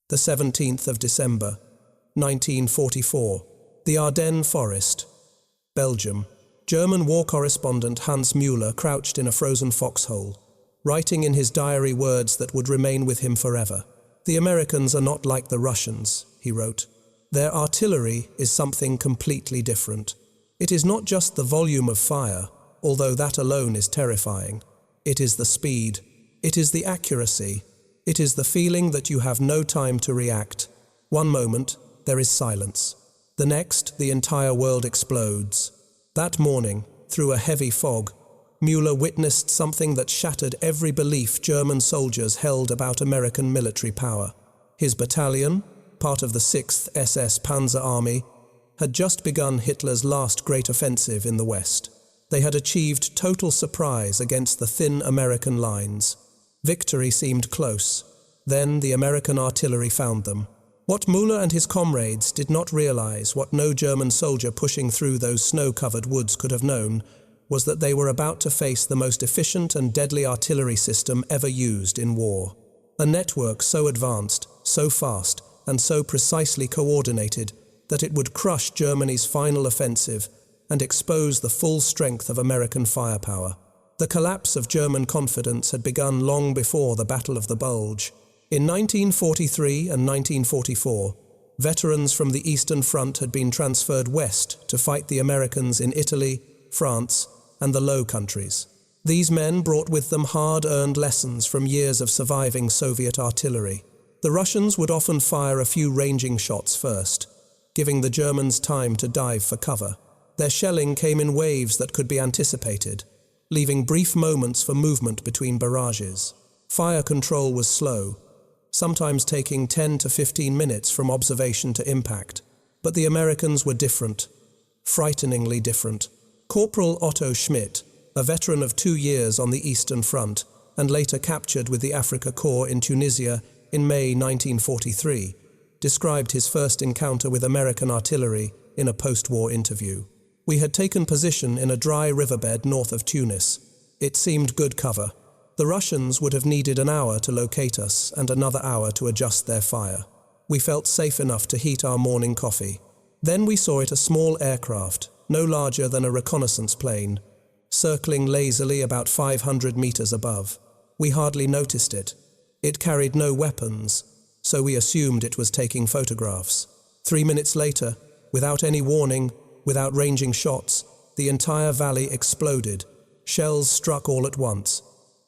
The 17th of December, 1944. The Ardennes Forest. Belgium. German war correspondent Hans Müller crouched in a frozen foxhole, writing in his diary words that would remain with him forever. "The Americans are not like the Russians," he wrote. "Their artillery is something completely different. It is not just the volume of fire, although that alone is terrifying. It is the speed. It is the accuracy. It is the feeling that you have no time to react. One moment, there is silence. The next, the entire world explodes." That morning, through a heavy fog, Müller witnessed something that shattered every belief German soldiers held about American military power. His battalion, part of the 6th SS Panzer Army, had just begun Hitler's last great offensive in the West. They had achieved total surprise against the thin American lines. Victory seemed close. Then the American artillery found them. What Müller and his comrades did not realize, what no German soldier pushing through those snow-covered woods could have known, was that they were about to face the most efficient and deadly artillery system ever used in war. A network so advanced, so fast, and so precisely coordinated that it would crush Germany's final offensive and expose the full strength of American firepower. The collapse of German confidence had begun long before the Battle of the Bulge. In 1943 and 1944, veterans from the Eastern Front had been transferred west to fight the Americans in Italy, France, and the Low Countries. These men brought with them hard-earned lessons from years of surviving Soviet artillery. The Russians would often fire a few ranging shots first, giving the Germans time to dive for cover. Their shelling came in waves that could be anticipated, leaving brief moments for movement between barrages. Fire control was slow, sometimes taking 10 to 15 minutes from observation to impact. But the Americans were different, frighteningly different. Corporal Otto Schmidt, a veteran of 2 years on the Eastern Front and later captured with the Afrika Korps in Tunisia in May 1943, described his first encounter with American artillery in a post-war interview. "We had taken position in a dry riverbed north of Tunis. It seemed good cover. The Russians would have needed an hour to locate us and another hour to adjust their fire. We felt safe enough to heat our morning coffee. Then we saw it, a small aircraft, no larger than a reconnaissance plane, circling lazily about 500 meters above. We hardly noticed it. It carried no weapons, so we assumed it was taking photographs. 3 minutes later, without any warning, without ranging shots, the entire valley exploded. Shells struck all at once,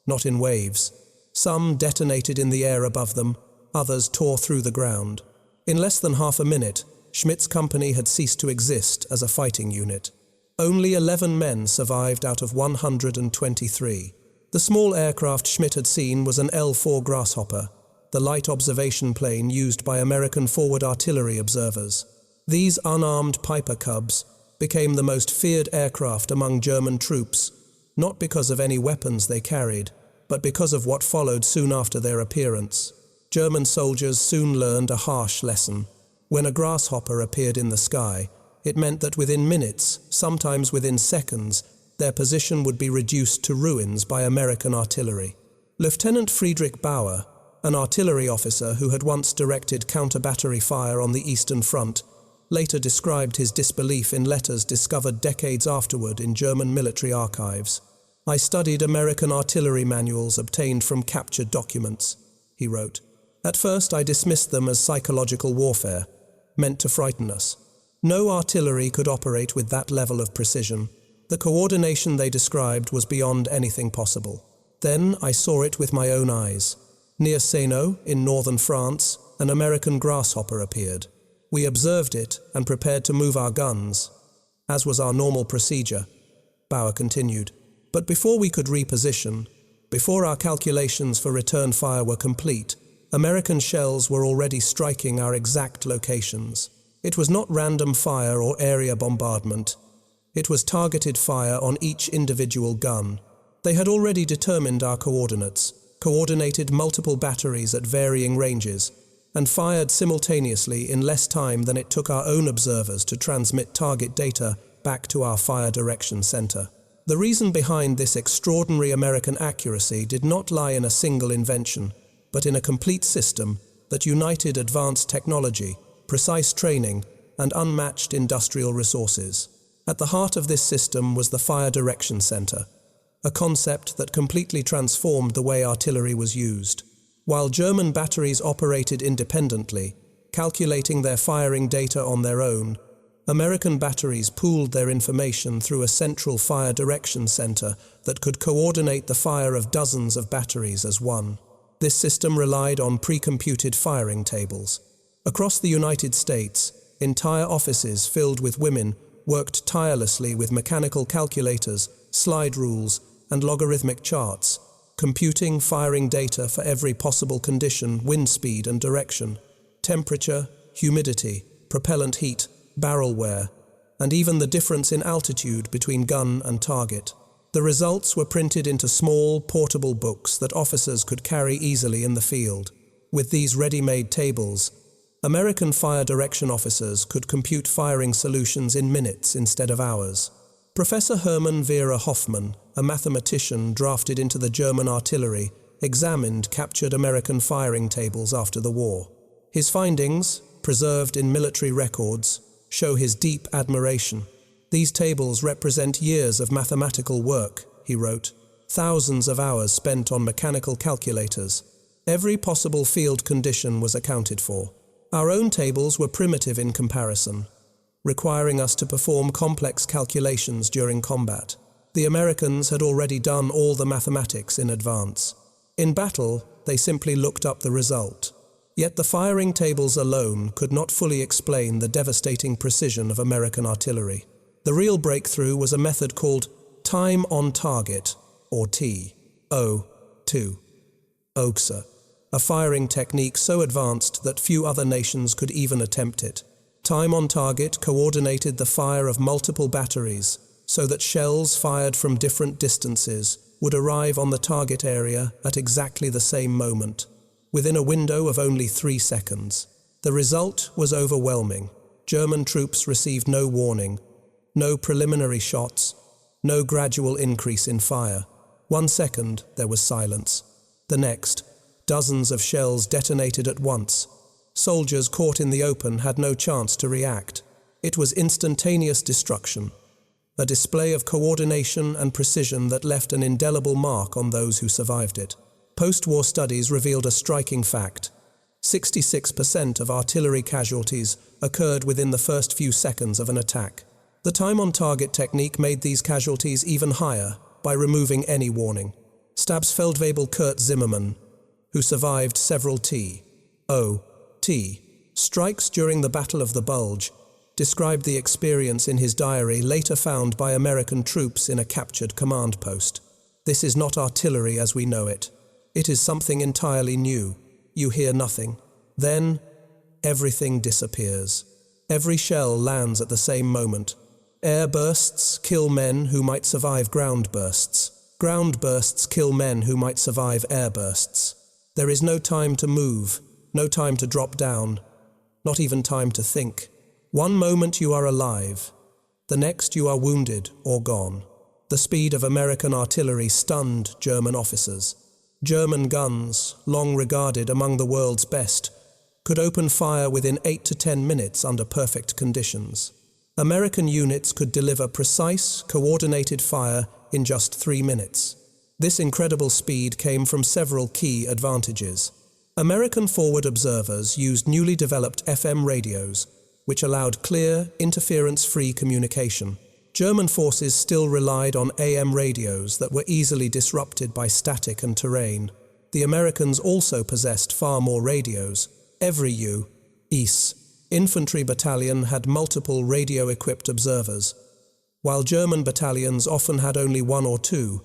not in waves. Some detonated in the air above them, others tore through the ground. In less than half a minute, Schmidt's company had ceased to exist as a fighting unit. Only 11 men survived out of 123. The small aircraft Schmidt had seen was an L-4 Grasshopper, the light observation plane used by American forward artillery observers. These unarmed Piper Cubs became the most feared aircraft among German troops, not because of any weapons they carried, but because of what followed soon after their appearance. German soldiers soon learned a harsh lesson. When a grasshopper appeared in the sky, it meant that within minutes, sometimes within seconds, their position would be reduced to ruins by American artillery. Lieutenant Friedrich Bauer, an artillery officer who had once directed counter-battery fire on the Eastern Front, later described his disbelief in letters discovered decades afterward in German military archives. "I studied American artillery manuals obtained from captured documents," he wrote. "At first I dismissed them as psychological warfare, meant to frighten us. No artillery could operate with that level of precision. The coordination they described was beyond anything possible. Then I saw it with my own eyes. Near Seno, in northern France, an American grasshopper appeared. We observed it and prepared to move our guns, as was our normal procedure," Bauer continued. "But before we could reposition, before our calculations for return fire were complete, American shells were already striking our exact locations. It was not random fire or area bombardment. It was targeted fire on each individual gun. They had already determined our coordinates, coordinated multiple batteries at varying ranges, and fired simultaneously in less time than it took our own observers to transmit target data back to our fire direction center. The reason behind this extraordinary American accuracy did not lie in a single invention, but in a complete system, that united advanced technology, precise training, and unmatched industrial resources. At the heart of this system was the Fire Direction Center, a concept that completely transformed the way artillery was used. While German batteries operated independently, calculating their firing data on their own, American batteries pooled their information through a central fire direction center that could coordinate the fire of dozens of batteries as one. This system relied on pre-computed firing tables. Across the United States, entire offices filled with women worked tirelessly with mechanical calculators, slide rules, and logarithmic charts, computing firing data for every possible condition, wind speed and direction, temperature, humidity, propellant heat, barrel wear, and even the difference in altitude between gun and target. The results were printed into small, portable books that officers could carry easily in the field. With these ready-made tables, American fire direction officers could compute firing solutions in minutes instead of hours. Professor Hermann Vera Hoffmann, a mathematician drafted into the German artillery, examined captured American firing tables after the war. His findings, preserved in military records, show his deep admiration. These tables represent years of mathematical work, he wrote, thousands of hours spent on mechanical calculators. Every possible field condition was accounted for. Our own tables were primitive in comparison, requiring us to perform complex calculations during combat. The Americans had already done all the mathematics in advance. In battle, they simply looked up the result. Yet the firing tables alone could not fully explain the devastating precision of American artillery. The real breakthrough was a method called time on target, or TO2, OGSA, a firing technique so advanced that few other nations could even attempt it. Time on target coordinated the fire of multiple batteries so that shells fired from different distances would arrive on the target area at exactly the same moment, within a window of only 3 seconds. The result was overwhelming. German troops received no warning, no preliminary shots, no gradual increase in fire. 1 second, there was silence. The next, dozens of shells detonated at once. Soldiers caught in the open had no chance to react. It was instantaneous destruction, a display of coordination and precision that left an indelible mark on those who survived it. Post-war studies revealed a striking fact. 66% of artillery casualties occurred within the first few seconds of an attack. The time-on-target technique made these casualties even higher by removing any warning. Stabsfeldwebel Kurt Zimmermann, who survived several TO strikes during the Battle of the Bulge, described the experience in his diary later found by American troops in a captured command post. This is not artillery as we know it. It is something entirely new. You hear nothing. Then, everything disappears. Every shell lands at the same moment. Air bursts kill men who might survive ground bursts. Ground bursts kill men who might survive air bursts. There is no time to move, no time to drop down, not even time to think. One moment you are alive, the next you are wounded or gone. The speed of American artillery stunned German officers. German guns, long regarded among the world's best, could open fire within 8 to 10 minutes under perfect conditions. American units could deliver precise, coordinated fire in just 3 minutes. This incredible speed came from several key advantages. American forward observers used newly developed FM radios, which allowed clear, interference-free communication. German forces still relied on AM radios that were easily disrupted by static and terrain. The Americans also possessed far more radios. Every U.S. infantry battalion had multiple radio-equipped observers, while German battalions often had only 1 or 2,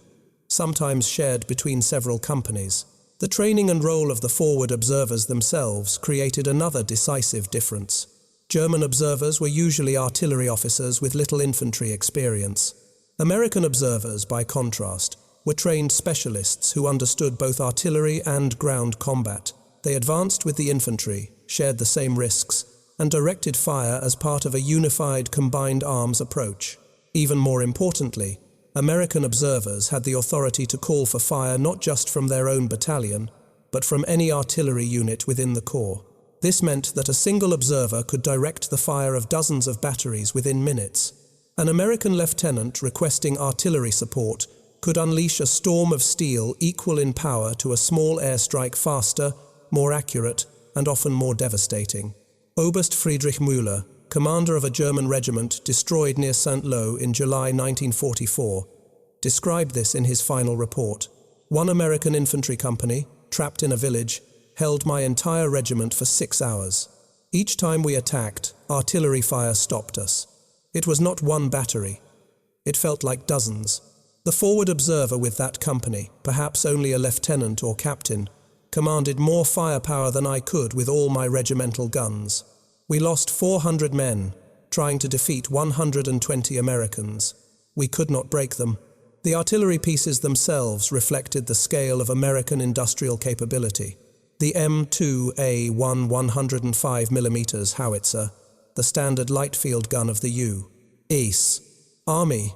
sometimes shared between several companies. The training and role of the forward observers themselves created another decisive difference. German observers were usually artillery officers with little infantry experience. American observers, by contrast, were trained specialists who understood both artillery and ground combat. They advanced with the infantry, shared the same risks, and directed fire as part of a unified combined arms approach. Even more importantly, American observers had the authority to call for fire not just from their own battalion, but from any artillery unit within the Corps. This meant that a single observer could direct the fire of dozens of batteries within minutes. An American lieutenant requesting artillery support could unleash a storm of steel equal in power to a small airstrike faster, more accurate, and often more devastating. Oberst Friedrich Müller, commander of a German regiment destroyed near Saint-Lô in July 1944, described this in his final report. One American infantry company, trapped in a village, held my entire regiment for 6 hours. Each time we attacked, artillery fire stopped us. It was not one battery. It felt like dozens. The forward observer with that company, perhaps only a lieutenant or captain, commanded more firepower than I could with all my regimental guns. We lost 400 men, trying to defeat 120 Americans. We could not break them. The artillery pieces themselves reflected the scale of American industrial capability. The M2A1 105mm howitzer, the standard light field gun of the U.S. Army,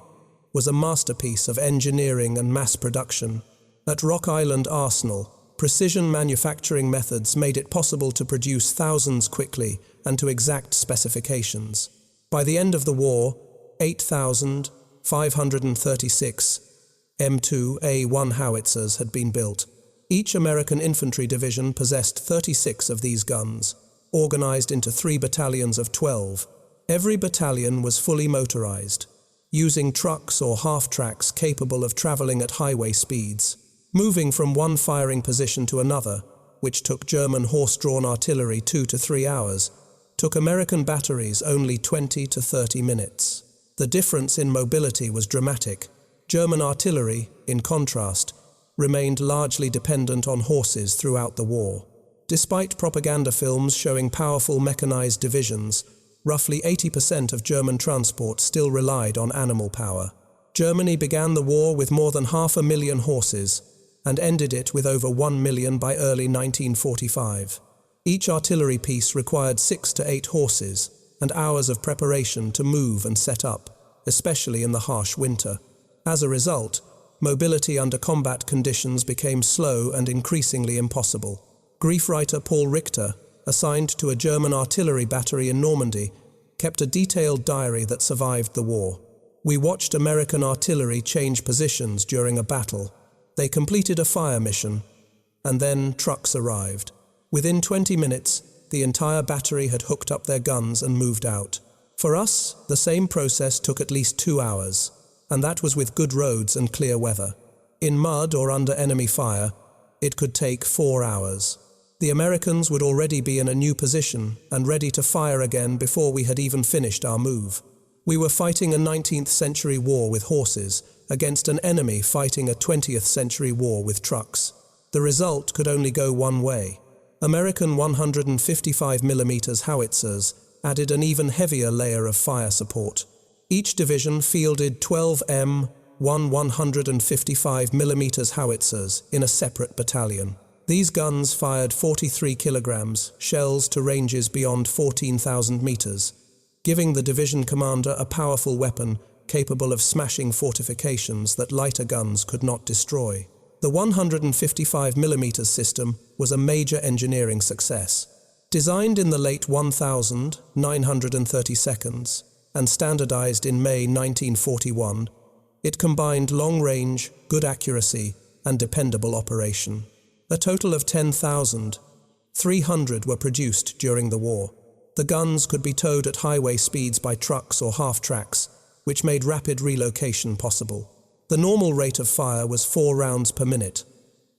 was a masterpiece of engineering and mass production. At Rock Island Arsenal, precision manufacturing methods made it possible to produce thousands quickly and to exact specifications. By the end of the war, 8,536 M2A1 howitzers had been built. Each American infantry division possessed 36 of these guns, organized into 3 battalions of 12. Every battalion was fully motorized, using trucks or half-tracks capable of traveling at highway speeds. Moving from one firing position to another, which took German horse-drawn artillery 2 to 3 hours, took American batteries only 20 to 30 minutes. The difference in mobility was dramatic. German artillery, in contrast, remained largely dependent on horses throughout the war. Despite propaganda films showing powerful mechanized divisions, roughly 80% of German transport still relied on animal power. Germany began the war with more than 500,000 horses and ended it with over 1 million by early 1945. Each artillery piece required 6 to 8 horses and hours of preparation to move and set up, especially in the harsh winter. As a result, mobility under combat conditions became slow and increasingly impossible. Grief writer Paul Richter, assigned to a German artillery battery in Normandy, kept a detailed diary that survived the war. We watched American artillery change positions during a battle. They completed a fire mission, and then trucks arrived. Within 20 minutes, the entire battery had hooked up their guns and moved out. For us, the same process took at least 2 hours, and that was with good roads and clear weather. In mud or under enemy fire, it could take 4 hours. The Americans would already be in a new position and ready to fire again before we had even finished our move. We were fighting a 19th century war with horses against an enemy fighting a 20th century war with trucks. The result could only go one way. American 155mm howitzers added an even heavier layer of fire support. Each division fielded 12 M1 155mm howitzers in a separate battalion. These guns fired 43 kilograms shells to ranges beyond 14,000 meters, giving the division commander a powerful weapon capable of smashing fortifications that lighter guns could not destroy. The 155mm system was a major engineering success. Designed in the late 1932 and standardized in May 1941, it combined long-range, good accuracy, and dependable operation. A total of 10,300 were produced during the war. The guns could be towed at highway speeds by trucks or half-tracks, which made rapid relocation possible. The normal rate of fire was 4 rounds per minute,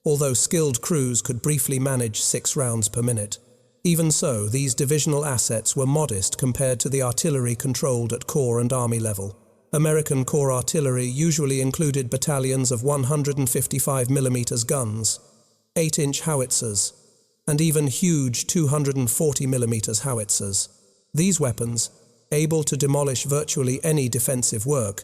although skilled crews could briefly manage 6 rounds per minute. Even so, these divisional assets were modest compared to the artillery controlled at Corps and Army level. American Corps artillery usually included battalions of 155mm guns, 8-inch howitzers, and even huge 240mm howitzers. These weapons, able to demolish virtually any defensive work,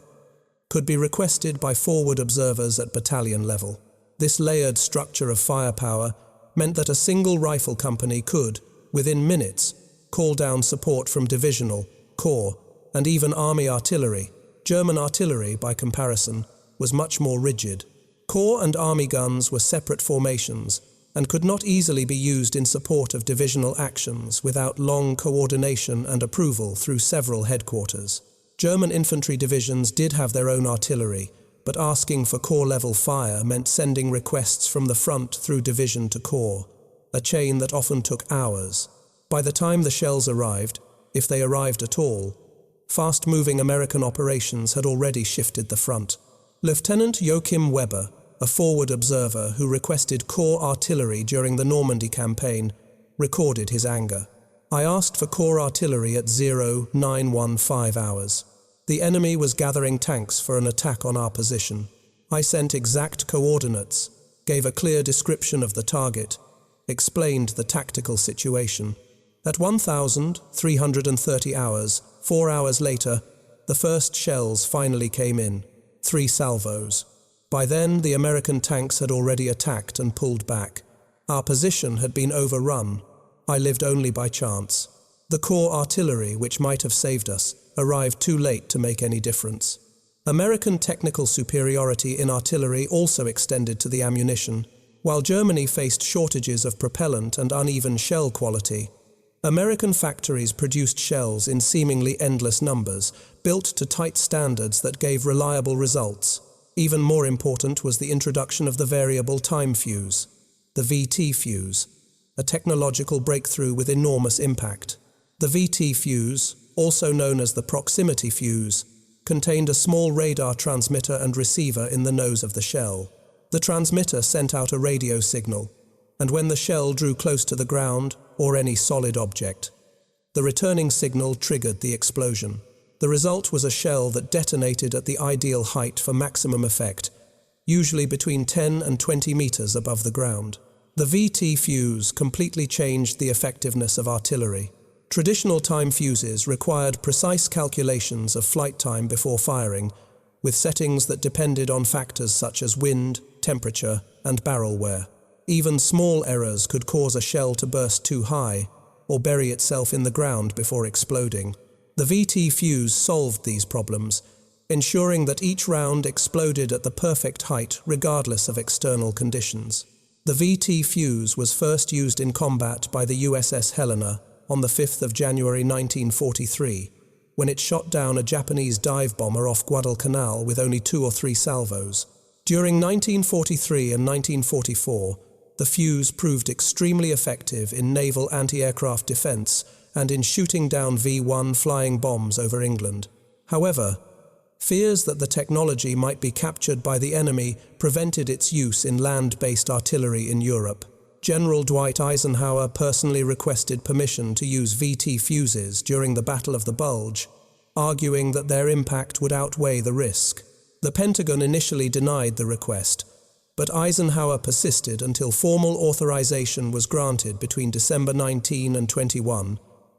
could be requested by forward observers at battalion level. This layered structure of firepower meant that a single rifle company could, within minutes, call down support from divisional, corps, and even army artillery. German artillery, by comparison, was much more rigid. Corps and army guns were separate formations, and could not easily be used in support of divisional actions without long coordination and approval through several headquarters. German infantry divisions did have their own artillery, but asking for corps-level fire meant sending requests from the front through division to corps, a chain that often took hours. By the time the shells arrived, if they arrived at all, fast-moving American operations had already shifted the front. Lieutenant Joachim Weber, a forward observer who requested corps artillery during the Normandy campaign, recorded his anger. "I asked for corps artillery at 0915 hours. The enemy was gathering tanks for an attack on our position. I sent exact coordinates, gave a clear description of the target, explained the tactical situation. At 1330 hours, 4 hours later, the first shells finally came in, 3 salvos. By then, the American tanks had already attacked and pulled back. Our position had been overrun. I lived only by chance. The corps artillery, which might have saved us, arrived too late to make any difference." American technical superiority in artillery also extended to the ammunition. While Germany faced shortages of propellant and uneven shell quality, American factories produced shells in seemingly endless numbers, built to tight standards that gave reliable results. Even more important was the introduction of the variable time fuse, the VT fuse, a technological breakthrough with enormous impact. The VT fuse, also known as the proximity fuse, contained a small radar transmitter and receiver in the nose of the shell. The transmitter sent out a radio signal, and when the shell drew close to the ground or any solid object, the returning signal triggered the explosion. The result was a shell that detonated at the ideal height for maximum effect, usually between 10 and 20 meters above the ground. The VT fuse completely changed the effectiveness of artillery. Traditional time fuses required precise calculations of flight time before firing, with settings that depended on factors such as wind, temperature, and barrel wear. Even small errors could cause a shell to burst too high or bury itself in the ground before exploding. The VT fuse solved these problems, ensuring that each round exploded at the perfect height regardless of external conditions. The VT fuse was first used in combat by the USS Helena on the 5th of January 1943, when it shot down a Japanese dive bomber off Guadalcanal with only 2 or 3 salvos. During 1943 and 1944, the fuse proved extremely effective in naval anti-aircraft defense and in shooting down V-1 flying bombs over England. However, fears that the technology might be captured by the enemy prevented its use in land-based artillery in Europe. General Dwight Eisenhower personally requested permission to use VT fuses during the Battle of the Bulge, arguing that their impact would outweigh the risk. The Pentagon initially denied the request, but Eisenhower persisted until formal authorization was granted between December 19 and 21,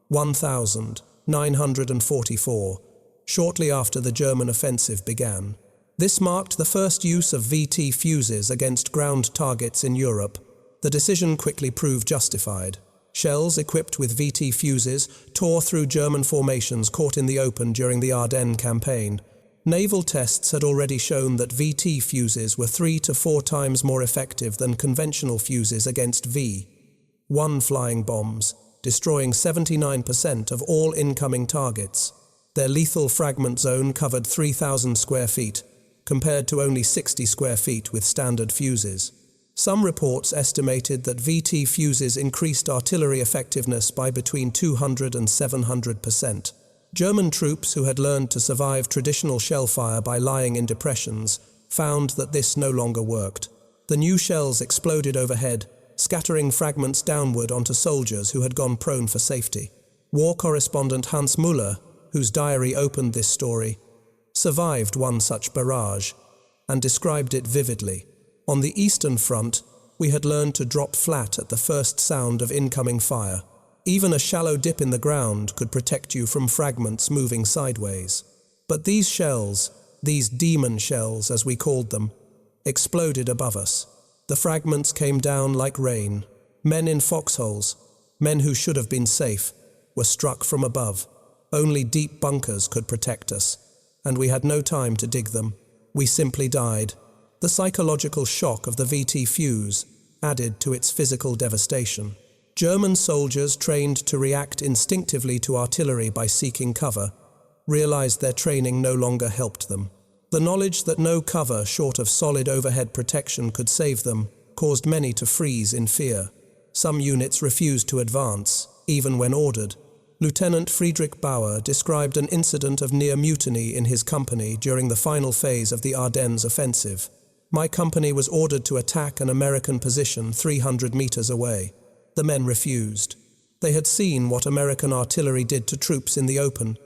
1944, shortly after the German offensive began. This marked the first use of VT fuses against ground targets in Europe. The decision quickly proved justified. Shells equipped with VT fuses tore through German formations caught in the open during the Ardennes campaign. Naval tests had already shown that VT fuses were 3 to 4 times more effective than conventional fuses against V-1 flying bombs, destroying 79% of all incoming targets. Their lethal fragment zone covered 3,000 square feet, compared to only 60 square feet with standard fuses. Some reports estimated that VT fuses increased artillery effectiveness by between 200 and 700%. German troops who had learned to survive traditional shellfire by lying in depressions found that this no longer worked. The new shells exploded overhead, scattering fragments downward onto soldiers who had gone prone for safety. War correspondent Hans Müller, whose diary opened this story, survived one such barrage and described it vividly. On the Eastern Front, we had learned to drop flat at the first sound of incoming fire. Even a shallow dip in the ground could protect you from fragments moving sideways. But these shells, these demon shells as we called them, exploded above us. The fragments came down like rain. Men in foxholes, men who should have been safe, were struck from above. Only deep bunkers could protect us, and we had no time to dig them. We simply died. The psychological shock of the VT fuse added to its physical devastation. German soldiers, trained to react instinctively to artillery by seeking cover, realized their training no longer helped them. The knowledge that no cover short of solid overhead protection could save them caused many to freeze in fear. Some units refused to advance, even when ordered. Lieutenant Friedrich Bauer described an incident of near mutiny in his company during the final phase of the Ardennes offensive. "My company was ordered to attack an American position 300 meters away. The men refused. They had seen what American artillery did to troops in the open,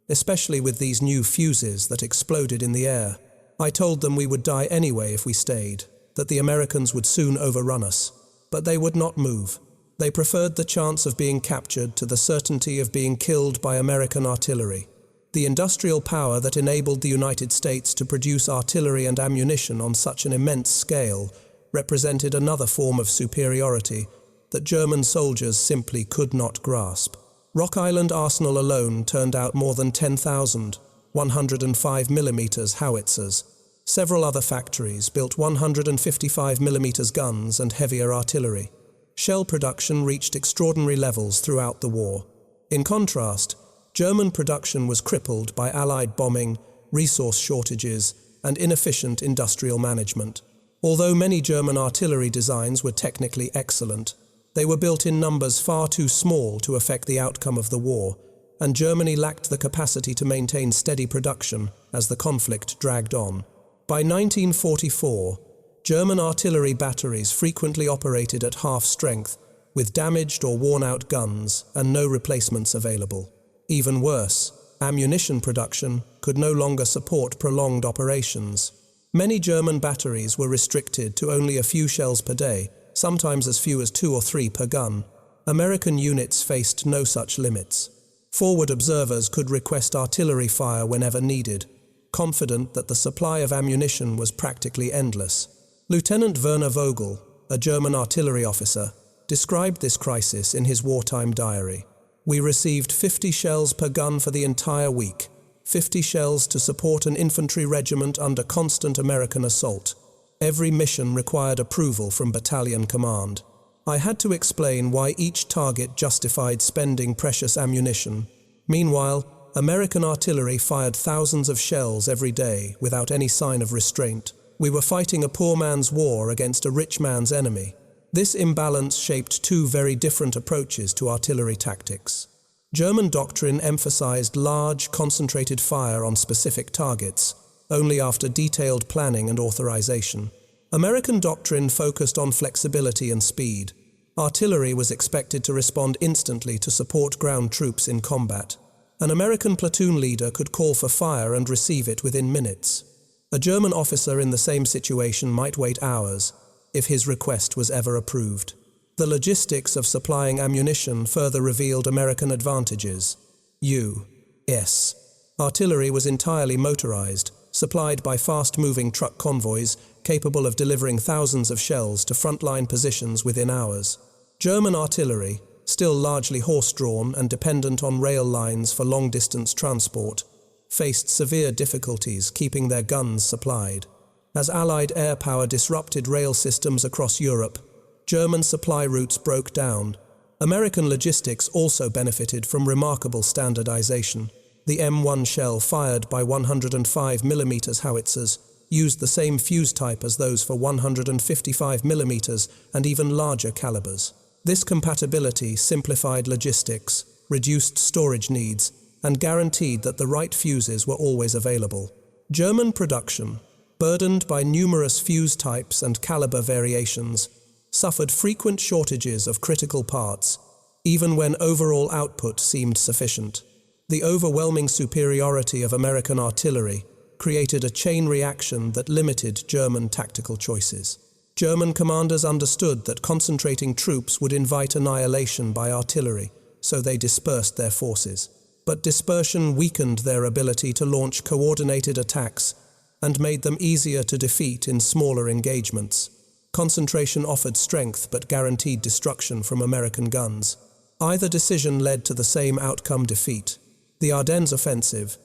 especially with these new fuses that exploded in the air. I told them we would die anyway if we stayed, that the Americans would soon overrun us. But they would not move. They preferred the chance of being captured to the certainty of being killed by American artillery. The industrial power that enabled the United States to produce artillery and ammunition on such an immense scale represented another form of superiority that German soldiers simply could not grasp. Rock Island Arsenal alone turned out more than 10,000 105mm howitzers. Several other factories built 155mm guns and heavier artillery. Shell production reached extraordinary levels throughout the war. In contrast, German production was crippled by Allied bombing, resource shortages, and inefficient industrial management. Although many German artillery designs were technically excellent, they were built in numbers far too small to affect the outcome of the war, and Germany lacked the capacity to maintain steady production as the conflict dragged on. By 1944, German artillery batteries frequently operated at half strength, with damaged or worn-out guns and no replacements available. Even worse, ammunition production could no longer support prolonged operations. Many German batteries were restricted to only a few shells per day, sometimes as few as 2 or 3 per gun. American units faced no such limits. Forward observers could request artillery fire whenever needed, confident that the supply of ammunition was practically endless. Lieutenant Werner Vogel, a German artillery officer, described this crisis in his wartime diary. "We received 50 shells per gun for the entire week, 50 shells to support an infantry regiment under constant American assault. Every mission required approval from battalion command. I had to explain why each target justified spending precious ammunition. Meanwhile, American artillery fired thousands of shells every day without any sign of restraint. We were fighting a poor man's war against a rich man's enemy." This imbalance shaped two very different approaches to artillery tactics. German doctrine emphasized large, concentrated fire on specific targets, only after detailed planning and authorization. American doctrine focused on flexibility and speed. Artillery was expected to respond instantly to support ground troops in combat. An American platoon leader could call for fire and receive it within minutes. A German officer in the same situation might wait hours, if his request was ever approved. The logistics of supplying ammunition further revealed American advantages. U.S. artillery was entirely motorized, supplied by fast-moving truck convoys capable of delivering thousands of shells to frontline positions within hours. German artillery, still largely horse-drawn and dependent on rail lines for long-distance transport, faced severe difficulties keeping their guns supplied. As Allied air power disrupted rail systems across Europe, German supply routes broke down. American logistics also benefited from remarkable standardization. The M1 shell fired by 105mm howitzers used the same fuse type as those for 155mm and even larger calibers. This compatibility simplified logistics, reduced storage needs, and guaranteed that the right fuses were always available. German production, burdened by numerous fuse types and caliber variations, suffered frequent shortages of critical parts, even when overall output seemed sufficient. The overwhelming superiority of American artillery created a chain reaction that limited German tactical choices. German commanders understood that concentrating troops would invite annihilation by artillery, so they dispersed their forces. But dispersion weakened their ability to launch coordinated attacks and made them easier to defeat in smaller engagements. Concentration offered strength but guaranteed destruction from American guns. Either decision led to the same outcome: defeat. The Ardennes offensive,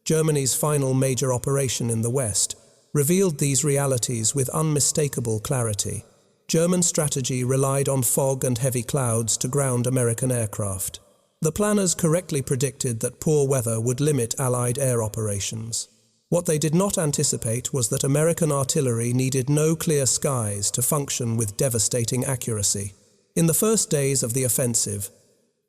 Germany's final major operation in the West, revealed these realities with unmistakable clarity. German strategy relied on fog and heavy clouds to ground American aircraft. The planners correctly predicted that poor weather would limit Allied air operations. What they did not anticipate was that American artillery needed no clear skies to function with devastating accuracy. In the first days of the offensive,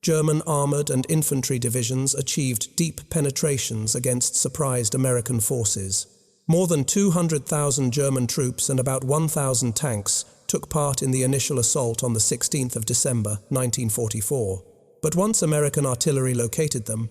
German armored and infantry divisions achieved deep penetrations against surprised American forces. More than 200,000 German troops and about 1,000 tanks took part in the initial assault on the 16th of December, 1944. But once American artillery located them,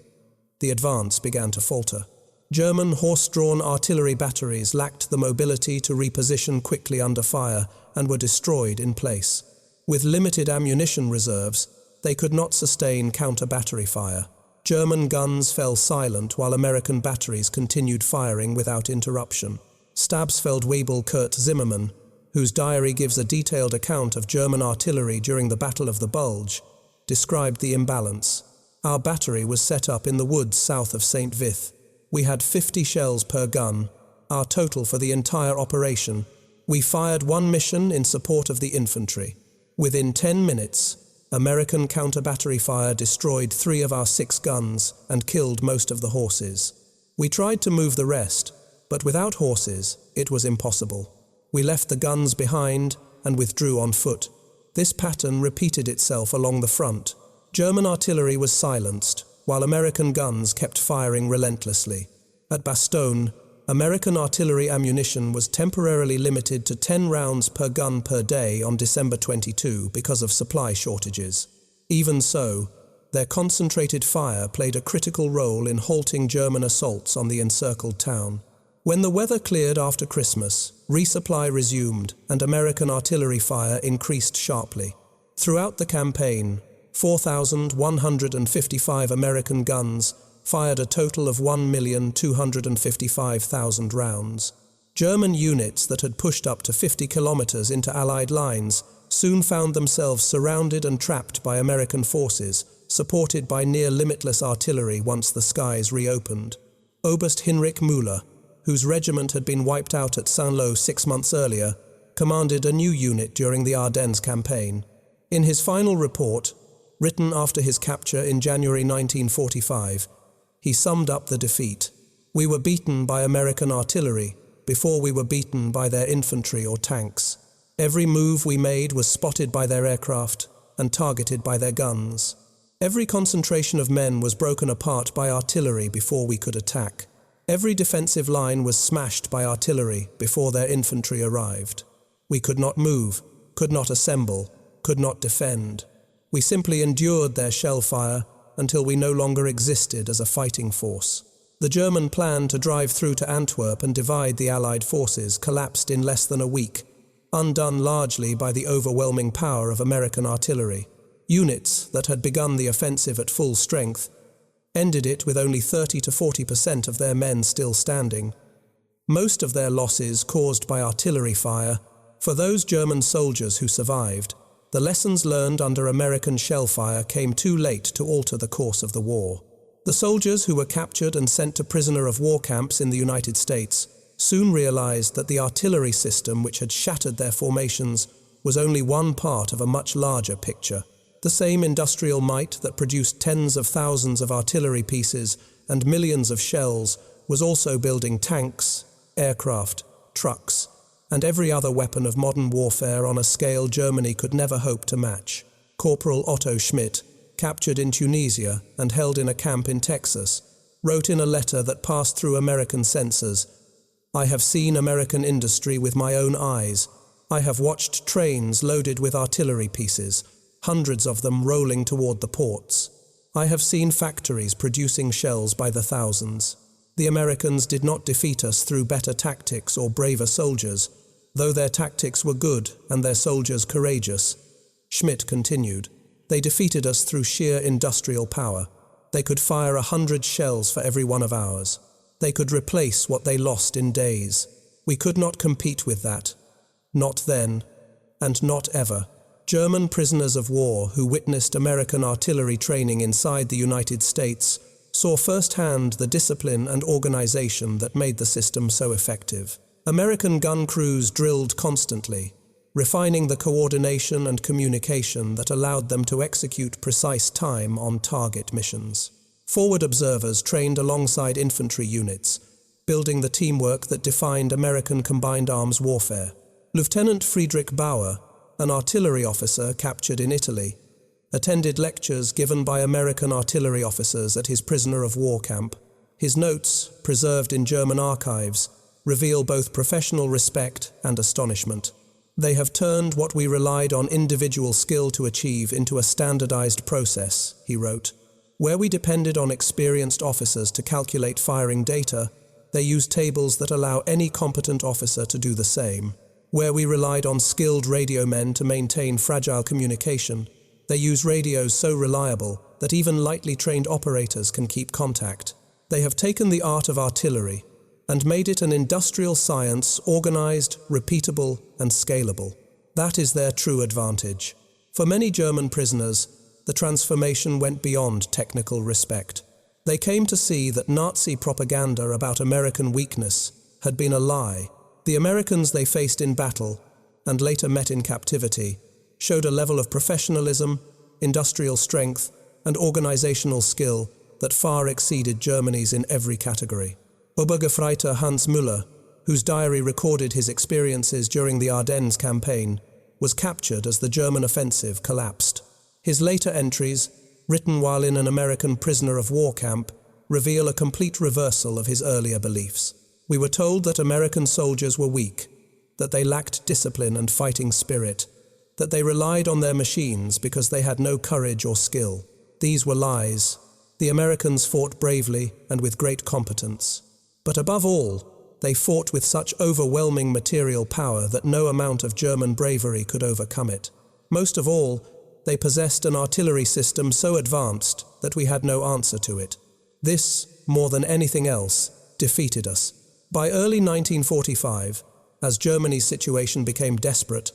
the advance began to falter. German horse-drawn artillery batteries lacked the mobility to reposition quickly under fire and were destroyed in place. With limited ammunition reserves, they could not sustain counter-battery fire. German guns fell silent while American batteries continued firing without interruption. Stabsfeldwebel Kurt Zimmermann, whose diary gives a detailed account of German artillery during the Battle of the Bulge, described the imbalance. Our battery was set up in the woods south of St. Vith. We had 50 shells per gun, our total for the entire operation. We fired one mission in support of the infantry. Within 10 minutes, American counter-battery fire destroyed 3 of our 6 guns and killed most of the horses. We tried to move the rest, but without horses, it was impossible. We left the guns behind and withdrew on foot. This pattern repeated itself along the front. German artillery was silenced, while American guns kept firing relentlessly. At Bastogne, American artillery ammunition was temporarily limited to 10 rounds per gun per day on December 22 because of supply shortages. Even so, their concentrated fire played a critical role in halting German assaults on the encircled town. When the weather cleared after Christmas, resupply resumed and American artillery fire increased sharply. Throughout the campaign, 4,155 American guns fired a total of 1,255,000 rounds. German units that had pushed up to 50 kilometers into Allied lines soon found themselves surrounded and trapped by American forces, supported by near-limitless artillery once the skies reopened. Oberst Heinrich Müller, whose regiment had been wiped out at Saint-Lô 6 months earlier, commanded a new unit during the Ardennes campaign. In his final report, written after his capture in January 1945, he summed up the defeat. We were beaten by American artillery before we were beaten by their infantry or tanks. Every move we made was spotted by their aircraft and targeted by their guns. Every concentration of men was broken apart by artillery before we could attack. Every defensive line was smashed by artillery before their infantry arrived. We could not move, could not assemble, could not defend. We simply endured their shell fire until we no longer existed as a fighting force. The German plan to drive through to Antwerp and divide the Allied forces collapsed in less than a week, undone largely by the overwhelming power of American artillery. Units that had begun the offensive at full strength ended it with only 30 to 40% of their men still standing. Most of their losses caused by artillery fire. For those German soldiers who survived, the lessons learned under American shell fire came too late to alter the course of the war. The soldiers who were captured and sent to prisoner of war camps in the United States soon realized that the artillery system which had shattered their formations was only one part of a much larger picture. The same industrial might that produced tens of thousands of artillery pieces and millions of shells was also building tanks, aircraft, trucks, and every other weapon of modern warfare on a scale Germany could never hope to match. Corporal Otto Schmidt, captured in Tunisia and held in a camp in Texas, wrote in a letter that passed through American censors, "I have seen American industry with my own eyes. I have watched trains loaded with artillery pieces, hundreds of them rolling toward the ports. I have seen factories producing shells by the thousands. The Americans did not defeat us through better tactics or braver soldiers, though their tactics were good and their soldiers courageous." Schmidt continued, "They defeated us through sheer industrial power. They could fire 100 shells for every one of ours. They could replace what they lost in days. We could not compete with that. Not then, and not ever." German prisoners of war who witnessed American artillery training inside the United States saw firsthand the discipline and organization that made the system so effective. American gun crews drilled constantly, refining the coordination and communication that allowed them to execute precise time on target missions. Forward observers trained alongside infantry units, building the teamwork that defined American combined arms warfare. Lieutenant Friedrich Bauer, an artillery officer captured in Italy, attended lectures given by American artillery officers at his prisoner of war camp. His notes, preserved in German archives, reveal both professional respect and astonishment. They have turned what we relied on individual skill to achieve into a standardized process, he wrote. Where we depended on experienced officers to calculate firing data, they use tables that allow any competent officer to do the same. Where we relied on skilled radio men to maintain fragile communication, they use radios so reliable that even lightly trained operators can keep contact. They have taken the art of artillery and made it an industrial science organized, repeatable, and scalable. That is their true advantage. For many German prisoners, the transformation went beyond technical respect. They came to see that Nazi propaganda about American weakness had been a lie. The Americans they faced in battle, and later met in captivity, showed a level of professionalism, industrial strength, and organizational skill that far exceeded Germany's in every category. Obergefreiter Hans Müller, whose diary recorded his experiences during the Ardennes campaign, was captured as the German offensive collapsed. His later entries, written while in an American prisoner of war camp, reveal a complete reversal of his earlier beliefs. We were told that American soldiers were weak, that they lacked discipline and fighting spirit, that they relied on their machines because they had no courage or skill. These were lies. The Americans fought bravely and with great competence. But above all, they fought with such overwhelming material power that no amount of German bravery could overcome it. Most of all, they possessed an artillery system so advanced that we had no answer to it. This, more than anything else, defeated us. By early 1945, as Germany's situation became desperate,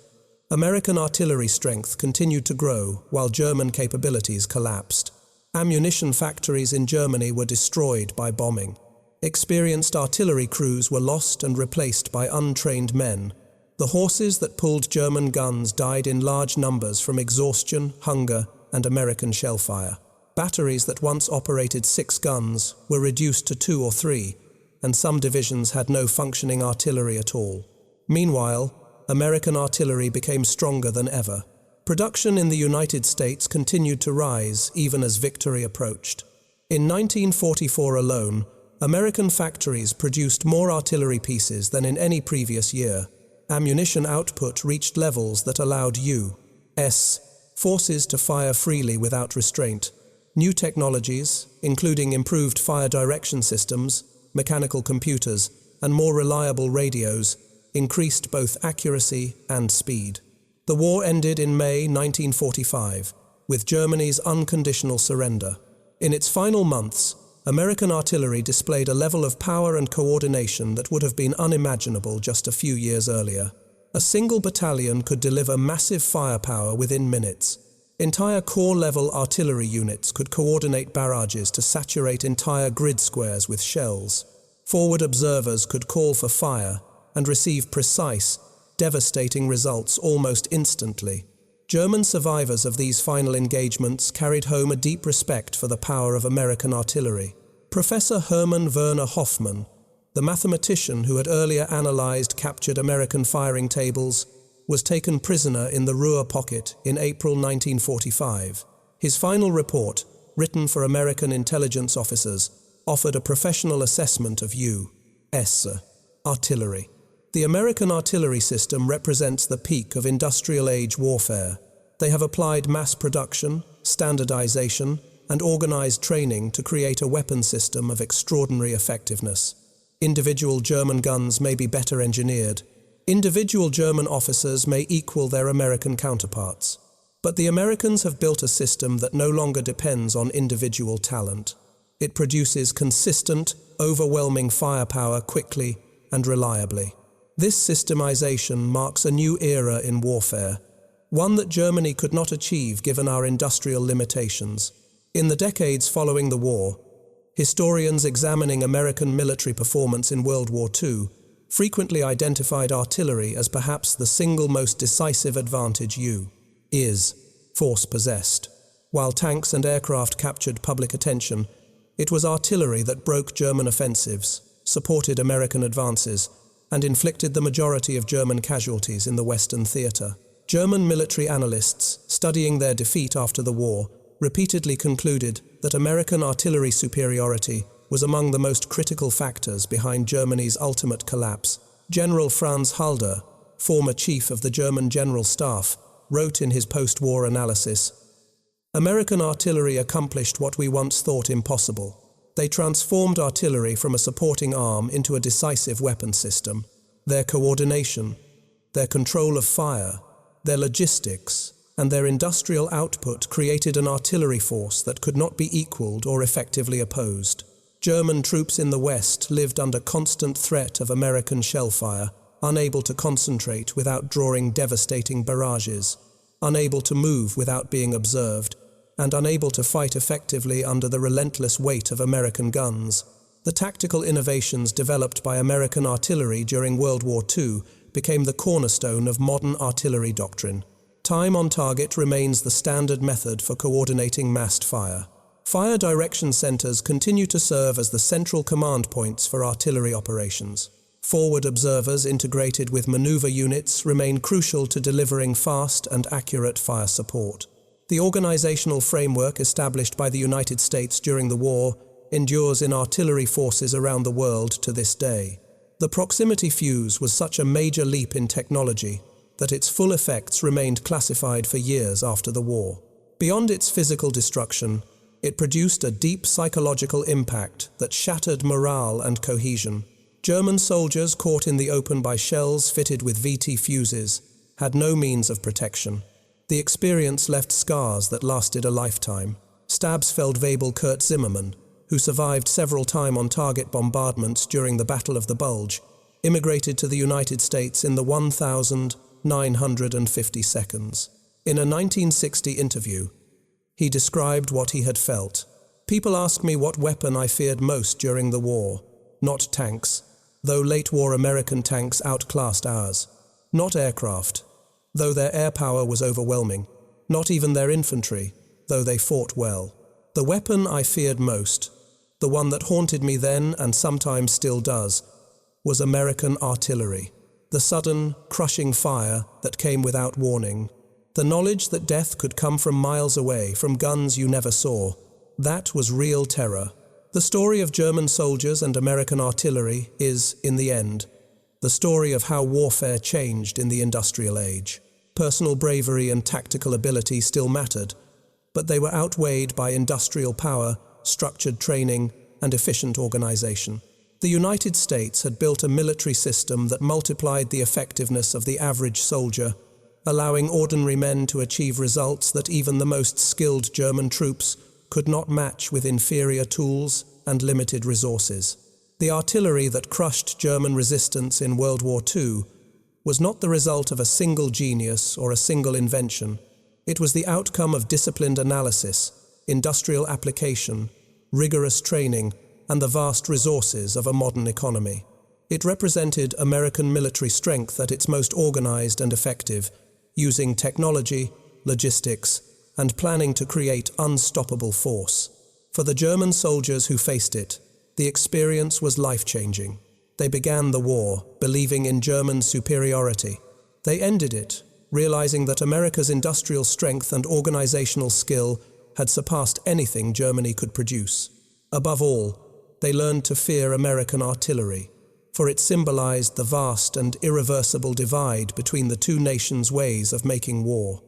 American artillery strength continued to grow while German capabilities collapsed. Ammunition factories in Germany were destroyed by bombing. Experienced artillery crews were lost and replaced by untrained men. The horses that pulled German guns died in large numbers from exhaustion, hunger, and American shellfire. Batteries that once operated 6 guns were reduced to 2 or 3, and some divisions had no functioning artillery at all. Meanwhile, American artillery became stronger than ever. Production in the United States continued to rise even as victory approached. In 1944 alone, American factories produced more artillery pieces than in any previous year. Ammunition output reached levels that allowed U.S. forces to fire freely without restraint. New technologies, including improved fire direction systems, mechanical computers, and more reliable radios, increased both accuracy and speed. The war ended in May 1945, with Germany's unconditional surrender. In its final months, American artillery displayed a level of power and coordination that would have been unimaginable just a few years earlier. A single battalion could deliver massive firepower within minutes. Entire corps-level artillery units could coordinate barrages to saturate entire grid squares with shells. Forward observers could call for fire and receive precise, devastating results almost instantly. German survivors of these final engagements carried home a deep respect for the power of American artillery. Professor Hermann Werner Hoffmann, the mathematician who had earlier analyzed captured American firing tables, was taken prisoner in the Ruhr Pocket in April 1945. His final report, written for American intelligence officers, offered a professional assessment of U.S. artillery. The American artillery system represents the peak of industrial-age warfare. They have applied mass production, standardization, and organized training to create a weapon system of extraordinary effectiveness. Individual German guns may be better engineered. Individual German officers may equal their American counterparts. But the Americans have built a system that no longer depends on individual talent. It produces consistent, overwhelming firepower quickly and reliably. This systemization marks a new era in warfare, one that Germany could not achieve given our industrial limitations. In the decades following the war, historians examining American military performance in World War II frequently identified artillery as perhaps the single most decisive advantage U.S. force possessed. While tanks and aircraft captured public attention, it was artillery that broke German offensives, supported American advances, and inflicted the majority of German casualties in the Western theater. German military analysts, studying their defeat after the war, repeatedly concluded that American artillery superiority was among the most critical factors behind Germany's ultimate collapse. General Franz Halder, former chief of the German General Staff, wrote in his post-war analysis, "American artillery accomplished what we once thought impossible. They transformed artillery from a supporting arm into a decisive weapon system. Their coordination, their control of fire, their logistics, and their industrial output created an artillery force that could not be equaled or effectively opposed. German troops in the West lived under constant threat of American shellfire, unable to concentrate without drawing devastating barrages, unable to move without being observed, and unable to fight effectively under the relentless weight of American guns. The tactical innovations developed by American artillery during World War II became the cornerstone of modern artillery doctrine. Time on target remains the standard method for coordinating massed fire. Fire direction centers continue to serve as the central command points for artillery operations. Forward observers integrated with maneuver units remain crucial to delivering fast and accurate fire support. The organizational framework established by the United States during the war endures in artillery forces around the world to this day. The proximity fuse was such a major leap in technology that its full effects remained classified for years after the war. Beyond its physical destruction, it produced a deep psychological impact that shattered morale and cohesion. German soldiers caught in the open by shells fitted with VT fuses had no means of protection. The experience left scars that lasted a lifetime. Stabsfeldwebel Kurt Zimmermann, who survived several time-on-target bombardments during the Battle of the Bulge, immigrated to the United States in the 1,950 seconds. In a 1960 interview, he described what he had felt. "People ask me what weapon I feared most during the war. Not tanks, though late-war American tanks outclassed ours. Not aircraft, though their air power was overwhelming. Not even their infantry, though they fought well. The weapon I feared most, the one that haunted me then and sometimes still does, was American artillery. The sudden, crushing fire that came without warning. The knowledge that death could come from miles away, from guns you never saw. That was real terror. The story of German soldiers and American artillery is, in the end, the story of how warfare changed in the industrial age. Personal bravery and tactical ability still mattered, but they were outweighed by industrial power, structured training, and efficient organization. The United States had built a military system that multiplied the effectiveness of the average soldier, allowing ordinary men to achieve results that even the most skilled German troops could not match with inferior tools and limited resources. The artillery that crushed German resistance in World War II was not the result of a single genius or a single invention. It was the outcome of disciplined analysis, industrial application, rigorous training, and the vast resources of a modern economy. It represented American military strength at its most organized and effective, using technology, logistics, and planning to create unstoppable force. For the German soldiers who faced it, the experience was life-changing. They began the war, believing in German superiority. They ended it, realizing that America's industrial strength and organizational skill had surpassed anything Germany could produce. Above all, they learned to fear American artillery, for it symbolized the vast and irreversible divide between the two nations' ways of making war.